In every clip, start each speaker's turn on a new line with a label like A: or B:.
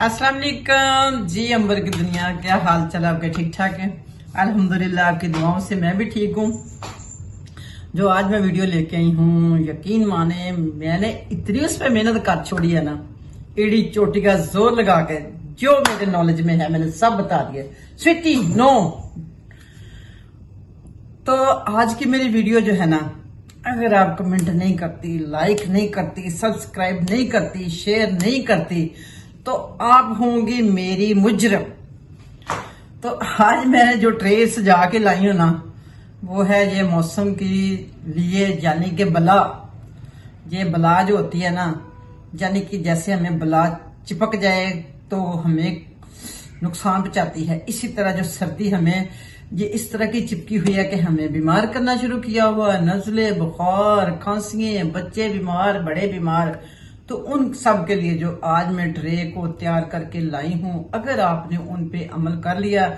A: अस्सलाम वालेकुम जी। अंबर की दुनिया, क्या हाल चाल आपके? ठीक ठाक है अल्हम्दुलिल्लाह। आपकी दुआओं से मैं भी ठीक हूँ। जो आज मैं वीडियो लेके आई हूँ, यकीन माने मैंने इतनी उस पर मेहनत कर छोड़ी है ना, एड़ी चोटी का जोर लगा के जो मेरे नॉलेज में है मैंने सब बता दिया। स्वीटी नो। तो आज की मेरी वीडियो जो है ना, अगर आप कमेंट नहीं करती, लाइक नहीं करती, सब्सक्राइब नहीं करती, शेयर नहीं करती, तो आप होंगी मेरी मुजरम। तो आज मैंने जो ट्रे सजा के लाई हूं ना, वो है ये मौसम के लिए, यानी कि बला। ये बला जो होती है ना, यानी कि जैसे हमें बला चिपक जाए तो हमें नुकसान पहुंचाती है, इसी तरह जो सर्दी हमें ये इस तरह की चिपकी हुई है कि हमें बीमार करना शुरू किया हुआ है। नजले, बुखार, खांसियां, बच्चे बीमार, बड़े बीमार। तो उन सब के लिए जो आज मैं ट्रे को तैयार करके लाई हूं, अगर आपने उन पे अमल कर लिया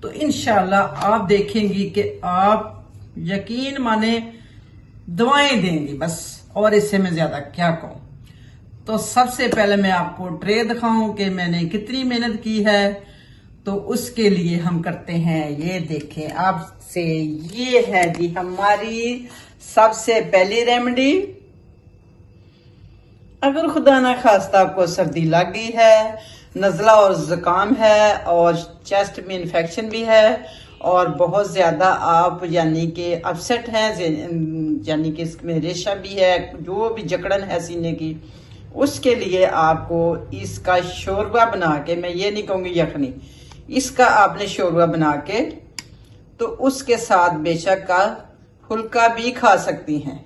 A: तो इंशाल्लाह आप देखेंगी कि आप यकीन माने दवाएं देंगी बस। और इससे मैं ज्यादा क्या कहूं। तो सबसे पहले मैं आपको ट्रे दिखाऊं कि मैंने कितनी मेहनत की है। तो उसके लिए हम करते हैं, ये देखें आपसे, ये है जी हमारी सबसे पहली रेमेडी। अगर खुदा ना खास्ता आपको सर्दी लग गई है, नज़ला और जुकाम है और चेस्ट में इन्फेक्शन भी है और बहुत ज्यादा आप यानी कि अपसेट हैं, यानी कि इसमें रेशा भी है, जो भी जकड़न है सीने की, उसके लिए आपको इसका शोरबा बना के, मैं ये नहीं कहूंगी यखनी, इसका आपने शोरबा बना के तो उसके साथ बेशक का फुल्का भी खा सकती हैं।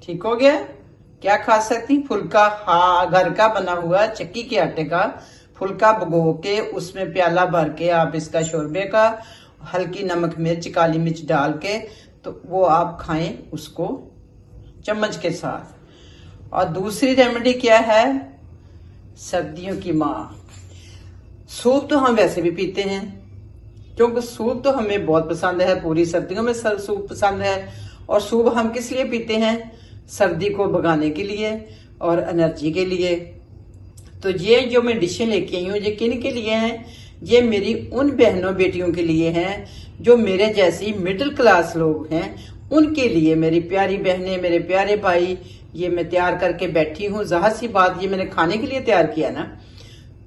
A: ठीक हो गया? क्या खा सकती? फुल्का। हाँ, घर का बना हुआ चक्की के आटे का फुल्का भगो के उसमें प्याला भर के आप इसका शोरबे का हल्की नमक मिर्च काली मिर्च डाल के तो वो आप खाएं उसको चम्मच के साथ। और दूसरी रेमेडी क्या है? सर्दियों की माँ, सूप तो हम वैसे भी पीते हैं, क्योंकि सूप तो हमें बहुत पसंद है, पूरी सर्दियों में सूप पसंद है। और सूप हम किस लिए पीते हैं? सर्दी को भगाने के लिए और एनर्जी के लिए। तो ये जो मैं डिशें लेके आई हूँ, ये किन के लिए हैं? ये मेरी उन बहनों बेटियों के लिए हैं जो मेरे जैसी मिडिल क्लास लोग हैं, उनके लिए। मेरी प्यारी बहनें, मेरे प्यारे भाई, ये मैं तैयार करके बैठी हूँ। जाहिर सी बात, ये मैंने खाने के लिए तैयार किया ना।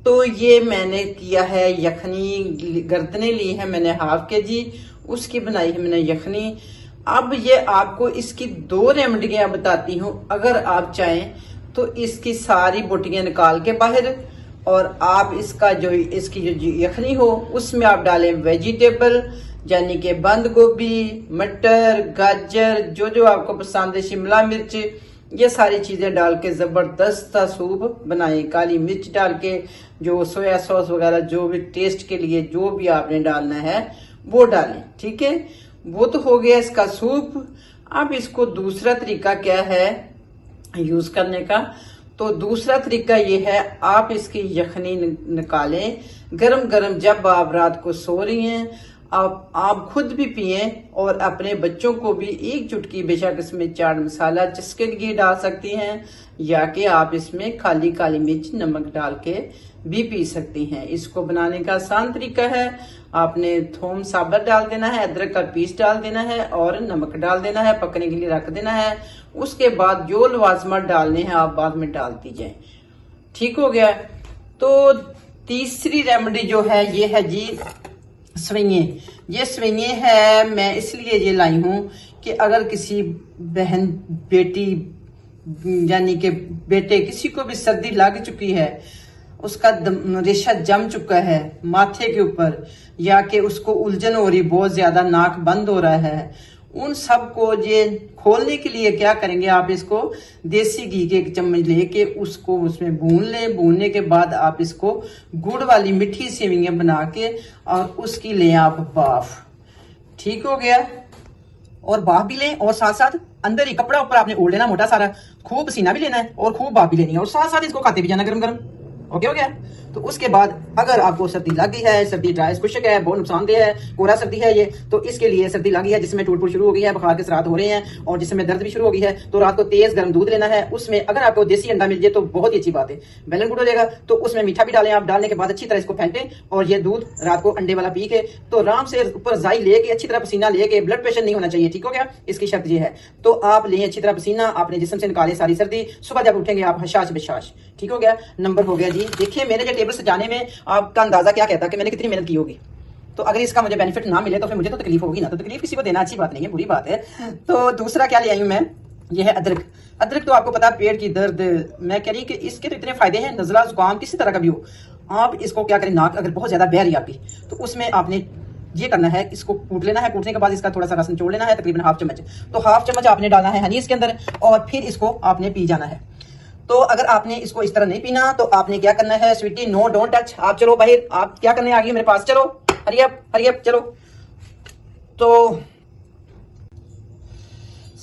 A: तो ये मैंने किया है यखनी, गर्दनें ली है मैंने ½ kg, उसकी बनाई है मैंने यखनी। अब ये आपको इसकी 2 रेमेडियां बताती हूँ। अगर आप चाहें तो इसकी सारी बोटियां निकाल के बाहर, और आप इसका जो इसकी जो यखनी हो उसमें आप डालें वेजिटेबल, यानी कि बंद गोभी, मटर, गाजर, जो जो आपको पसंद है, शिमला मिर्च, ये सारी चीजें डाल के जबरदस्त सा सूप बनाएं। काली मिर्च डाल के, जो सोया सॉस वगैरह, जो भी टेस्ट के लिए जो भी आपने डालना है वो डालें। ठीक है, वो तो हो गया इसका सूप। अब इसको दूसरा तरीका क्या है यूज करने का? तो दूसरा तरीका ये है, आप इसकी यखनी निकालें गरम गरम, जब आप रात को सो रही हैं, आप खुद भी पिए और अपने बच्चों को भी। 1 चुटकी बेशक इसमें चाट मसाला जिसके लिए डाल सकती हैं, या कि आप इसमें खाली काली मिर्च नमक डाल के भी पी सकती हैं। इसको बनाने का आसान तरीका है, आपने थोम साबुत डाल देना है, अदरक का पीस डाल देना है और नमक डाल देना है, पकने के लिए रख देना है। उसके बाद जो लवाजमात डालने हैं आप बाद में डाल दीजिए। ठीक हो गया? तो तीसरी रेमेडी जो है ये है जी सवैये। ये सवैये है, मैं इसलिए ये लाई हूं कि अगर किसी बहन, बेटी, यानी कि बेटे, किसी को भी सर्दी लग चुकी है, उसका रेशा जम चुका है माथे के ऊपर, या कि उसको उलझन हो रही, बहुत ज्यादा नाक बंद हो रहा है, उन सब को ये खोलने के लिए क्या करेंगे, आप इसको देसी घी के 1 चम्मच लेके उसको उसमें भून लें। भूनने के बाद आप इसको गुड़ वाली मीठी सेवियां बना के और उसकी लें आप भाफ। ठीक हो गया? और भाप भी लें और साथ साथ अंदर ही कपड़ा ऊपर आपने ओढ़ लेना मोटा सारा, खूब पसीना भी लेना है और खूब भाप भी लेनी है, और साथ साथ इसको खाते भी जाना गरम गरम।
B: ओके हो गया। तो उसके बाद अगर आपको सर्दी लग गई है, सर्दी ड्राई खुशक है, बहुत नुकसानदेह है, कोरा सर्दी है ये, तो इसके लिए सर्दी लगी है जिसमें टूट फूट शुरू हो गई है, बुखार के असरात हो रहे हैं और जिसमें दर्द भी शुरू हो गई है, तो रात को तेज गर्म दूध लेना है। उसमें अगर आपको देसी अंडा मिल जाए तो बहुत ही अच्छी बात है, वेल एंड गुड हो जाएगा। तो उसमें मीठा भी डालें आप, डालने के बाद अच्छी तरह इसको फेंटें और ये दूध रात को अंडे वाला पी के तो आराम से ऊपर जाई लेके अच्छी तरह पसीना लेके, ब्लड प्रेशर नहीं होना चाहिए, ठीक हो गया। इसकी शर्त ये है, तो आप लें अच्छी तरह पसीना, आपने जिस्म से निकाले सारी सर्दी, सुबह जब उठेंगे आप हशाश बशाश, ठीक हो गया। नंबर हो गया जी। देखिए मेरे जो टेबल सजाने में आपका अंदाजा क्या कहता है कि मैंने कितनी मेहनत की होगी। तो अगर इसका मुझे बेनिफिट ना मिले तो फिर मुझे तो तकलीफ होगी ना, तो तकलीफ किसी को देना अच्छी बात नहीं है, बुरी बात है। तो दूसरा क्या ले आई हूं मैं, ये है अदरक। अदरक तो आपको पता है पेट की दर्द, मैं कह रही कि इसके तो इतने फायदे हैं, नजला जुकाम किसी तरह का भी हो, आप इसको क्या करें, नाक अगर बहुत ज्यादा बह रही है आपकी, तो उसमें आपने ये करना है, इसको कूट लेना है, कूटने के बाद इसका थोड़ा सा रस निचोड़ लेना है, तकरीबन हाफ चम्मच। तो हाफ चम्मच आपने डालना है हनी इसके अंदर और फिर इसको आपने पी जाना है। तो अगर आपने इसको इस तरह नहीं पीना तो आपने क्या करना है, स्वीटी नो डोंट टच, आप चलो बाहर, आप क्या करने आ गई मेरे पास, चलो हरी अप चलो। तो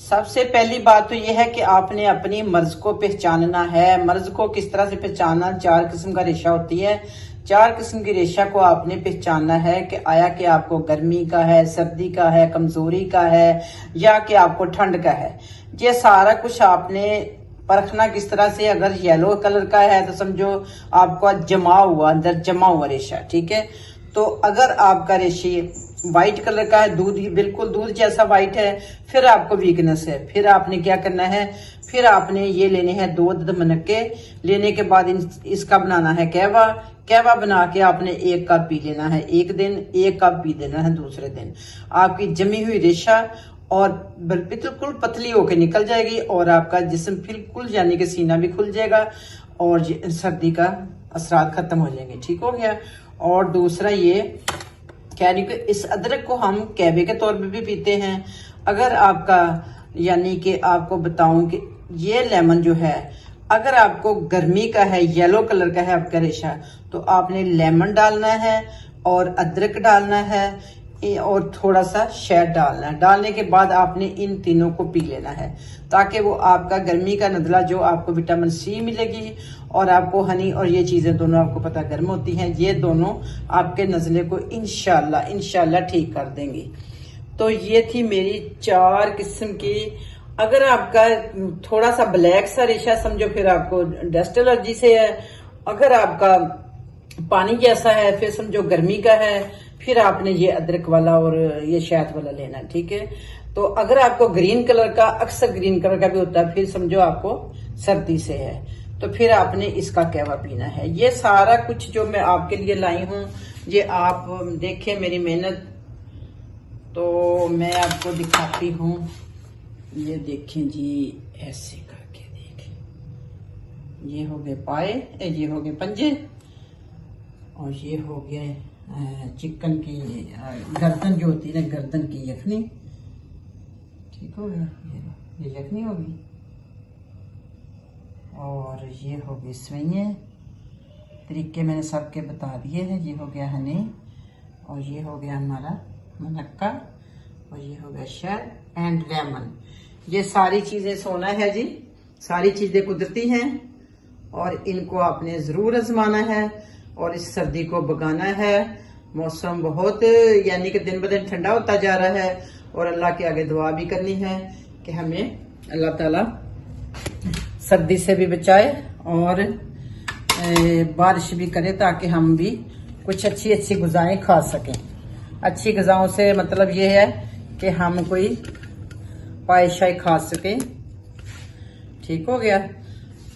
B: सबसे पहली बात तो यह है कि आपने अपनी मर्ज को पहचानना है। मर्ज को किस तरह से पहचानना, 4 किस्म का रेशा होती है, 4 किस्म की रेशा को आपने पहचानना है कि आया कि आपको गर्मी का है, सर्दी का है, कमजोरी का है या कि आपको ठंड का है। ये सारा कुछ आपने परखना किस तरह से, अगर येलो कलर का है तो समझो आपका अंदर जमा हुआ रेशा, ठीक है। तो अगर आपका रेशे व्हाइट कलर का है, दूध बिल्कुल दूध जैसा व्हाइट है, फिर आपको वीकनेस है। फिर आपने क्या करना है, फिर आपने ये लेने हैं 2 मनक्के, लेने के बाद इसका बनाना है कहवा बना के आपने 1 कप पी लेना है एक दिन, 1 कप पी देना है दूसरे दिन। आपकी जमी हुई रेशा और बिल्कुल पतली होके निकल जाएगी और आपका जिस्म बिल्कुल यानी कि सीना भी खुल जाएगा और सर्दी का असरात खत्म हो जाएंगे, ठीक हो गया। और दूसरा ये कह रही कि इस अदरक को हम कहवे के तौर पे भी पीते हैं। अगर आपका यानी कि आपको बताऊं कि ये लेमन जो है, अगर आपको गर्मी का है, येलो कलर का है आपका रेशा, तो आपने लेमन डालना है और अदरक डालना है और थोड़ा सा शहद डालना है। डालने के बाद आपने इन तीनों को पी लेना है ताकि वो आपका गर्मी का नजला जो आपको विटामिन सी मिलेगी और आपको हनी और ये चीजें दोनों आपको पता गर्म होती हैं, ये दोनों आपके नजले को इंशाल्लाह ठीक कर देंगी। तो ये थी मेरी 4 किस्म की। अगर आपका थोड़ा सा ब्लैक सा रेशा समझो फिर आपको डस्ट एलर्जी से है, अगर आपका पानी जैसा है फिर समझो गर्मी का है, फिर आपने ये अदरक वाला और ये शहद वाला लेना, ठीक है। तो अगर आपको ग्रीन कलर का, अक्सर ग्रीन कलर का भी होता है, फिर समझो आपको सर्दी से है, तो फिर आपने इसका कहवा पीना है। ये सारा कुछ जो मैं आपके लिए लाई हूं, ये आप देखें मेरी मेहनत। तो मैं आपको दिखाती हूं, ये देखें जी, ऐसे करके देखें, ये हो गए पाए, ये हो गए पंजे और ये हो गए चिकन की गर्दन जो होती है ना, गर्दन की यखनी, ठीक हो गया, ये यखनी होगी। और ये हो गई सवैयाँ, तरीके मैंने सबके बता दिए हैं। ये हो गया हनी और ये हो गया हमारा मनक्का और ये हो गया शहद एंड लेमन। ये सारी चीजें सोना है जी, सारी चीजें कुदरती हैं और इनको आपने जरूर आजमाना है और इस सर्दी को भगाना है। मौसम बहुत यानी कि दिन ब दिन ठंडा होता जा रहा है और अल्लाह के आगे दुआ भी करनी है कि हमें अल्लाह ताला सर्दी से भी बचाए और बारिश भी करे ताकि हम भी कुछ अच्छी अच्छी गुज़ाएं खा सकें। अच्छी गज़ाओं से मतलब ये है कि हम कोई पायशाई खा सकें, ठीक हो गया,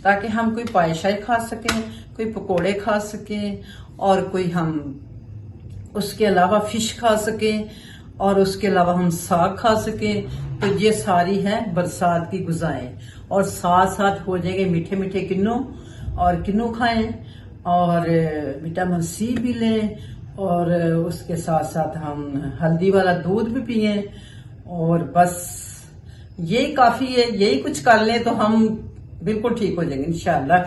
B: ताकि हम कोई पायशाई खा सकें, कोई पकोड़े खा सकें और कोई हम उसके अलावा फिश खा सकें और उसके अलावा हम साग खा सकें। तो ये सारी है बरसात की गुज़ाएं और साथ साथ हो जाएंगे मीठे मीठे किन्नू और किन्नू खाएं और विटामिन सी भी लें और उसके साथ साथ हम हल्दी वाला दूध भी पिए और बस यही काफ़ी है। यही कुछ कर लें तो हम बिल्कुल ठीक हो जाएंगे इंशाल्लाह।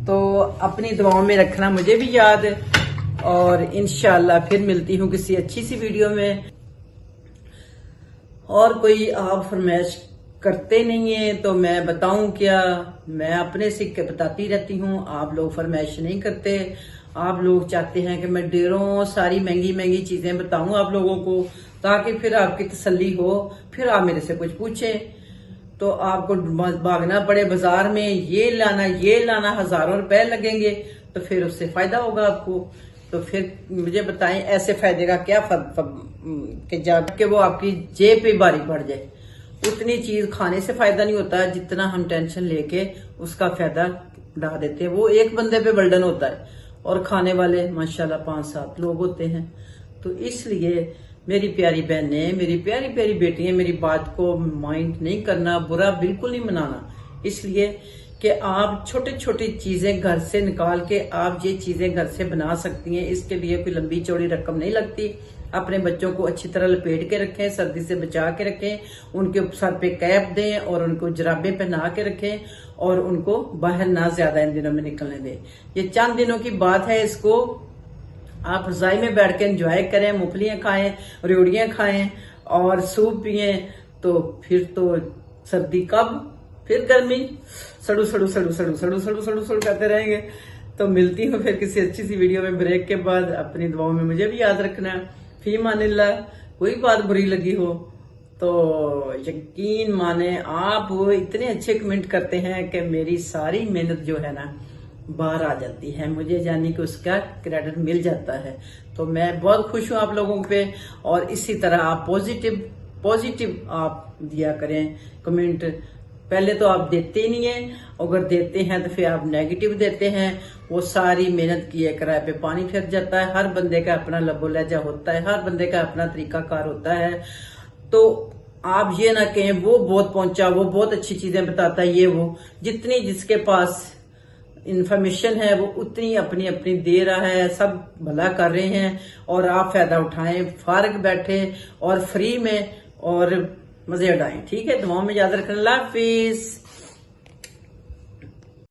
B: तो अपनी दुआओं में रखना मुझे भी याद और इंशाल्लाह फिर मिलती हूँ किसी अच्छी सी वीडियो में। और कोई आप फरमाइश करते नहीं है तो मैं बताऊं क्या। मैं अपने सिक्के बताती रहती हूँ, आप लोग फरमाइश नहीं करते। आप लोग चाहते हैं कि मैं ढेरों सारी महंगी महंगी चीजें बताऊं आप लोगों को, ताकि फिर आपकी तसल्ली हो, फिर आप मेरे से कुछ पूछें तो आपको भागना पड़े बाजार में, ये लाना हजारों रुपए लगेंगे, तो फिर उससे फायदा होगा आपको। तो फिर मुझे बताएं ऐसे फायदे का क्या कि जबकि वो आपकी जेब पे भारी पड़ जाए। उतनी चीज खाने से फायदा नहीं होता जितना हम टेंशन लेके उसका फायदा उठा देते हैं। वो एक बंदे पे बर्डन होता है और खाने वाले माशाल्लाह 5-7 लोग होते हैं। तो इसलिए मेरी प्यारी बहनें, मेरी प्यारी प्यारी बेटियां, मेरी बात को माइंड नहीं करना, बुरा बिल्कुल नहीं मनाना। इसलिए कि आप छोटी छोटी चीजें घर से निकाल के आप ये चीजें घर से बना सकती हैं। इसके लिए कोई लंबी चौड़ी रकम नहीं लगती। अपने बच्चों को अच्छी तरह लपेट के रखें, सर्दी से बचा के रखें, उनके सर पे कैप दें और उनको जराबें पहना के रखें और उनको बाहर ना ज्यादा इन दिनों में निकलने दें। ये चंद दिनों की बात है, इसको आप रजाई में बैठ के एंजॉय करें, मूंगफलियां खाएं, रेवड़ियां खाएं और सूप पिए। तो फिर तो सर्दी कब, फिर गर्मी, सड़ू सड़ू सड़ू सड़ू सड़ू सड़ू सड़ू सड़ू करते रहेंगे। तो मिलती हूँ फिर किसी अच्छी सी वीडियो में ब्रेक के बाद। अपनी दुआओं में मुझे भी याद रखना। फी मानिल्लाह, कोई बात बुरी लगी हो तो यकीन माने आप इतने अच्छे कमेंट करते हैं कि मेरी सारी मेहनत जो है ना बाहर आ जाती है, मुझे जानी कि उसका क्रेडिट मिल जाता है। तो मैं बहुत खुश हूँ आप लोगों पे। और इसी तरह आप पॉजिटिव आप दिया करें कमेंट। पहले तो आप देते ही नहीं है, अगर देते हैं तो फिर आप नेगेटिव देते हैं। वो सारी मेहनत किए किराए पे पानी फिर जाता है। हर बंदे का अपना लबो लहजा होता है, हर बंदे का अपना तरीकाकार होता है। तो आप ये ना कहें वो बहुत पहुंचा, वो बहुत अच्छी चीजें बताता है, ये वो जितनी जिसके पास इंफॉर्मेशन है वो उतनी अपनी अपनी दे रहा है। सब भला कर रहे हैं और आप फायदा उठाएं, फारग बैठे और फ्री में और मजे उड़ाएं। ठीक है, दुआओं में याद रखना। अल्लाह हाफिज।